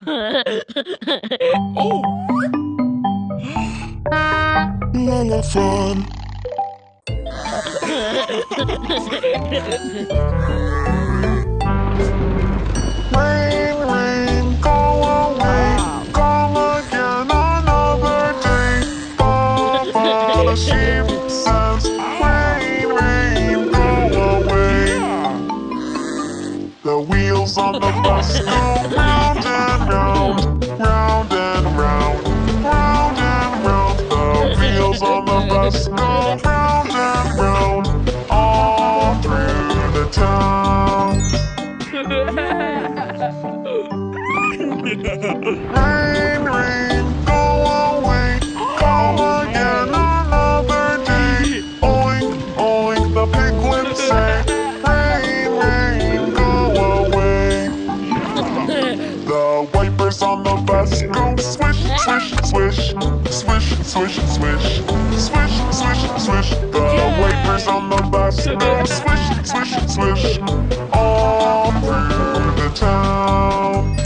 Mama fun. Rain, rain, go away. Come again another day. Papa the sheep says, rain, rain, go away. The wheels on the bus go round and round, round and round, round and round. The wheels on the bus go round and round, all through the town. Rain, rain, go away. Come again another day. Oink, oink, the piglins say. Rain, rain, go away. The wipers on the bus go swish, swish, swish. Swish, swish, swish. Swish, swish, swish. The wipers on the bus go swish, swish, swish. All through the town.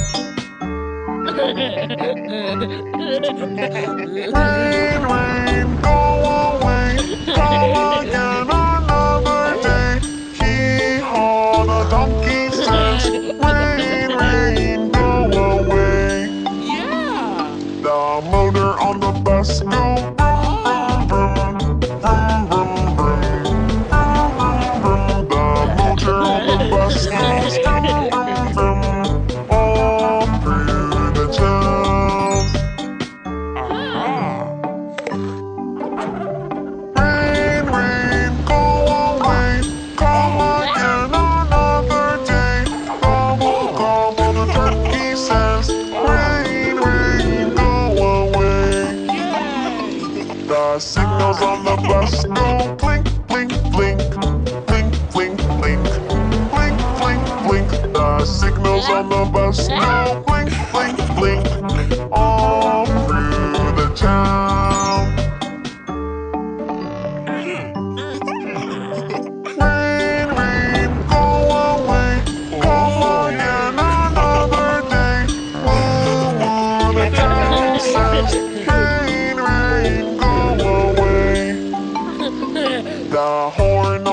Rain, rain, go away. Come again another day. Hee-haw, the donkey says. Rain, rain, go away. The motor on the bus go vroom, vroom, vroom, vroom, vroom, vroom, vroom, vroom. The motor on the bus goes vroom, vroom, vroom, all through the town. Rain, rain, go away. Come again another day. Gobble, gobble, the turkey says. Rain, rain, go away. The signals on the bus go blink, blink, blink. Blink, blink, blink. Blink, blink, blink. The signals on the bus go blink, blink, blink. All through the town. Rain, rain, go away. Come again another day. Woo, woo, the town says. Rain, rain, go away. The horn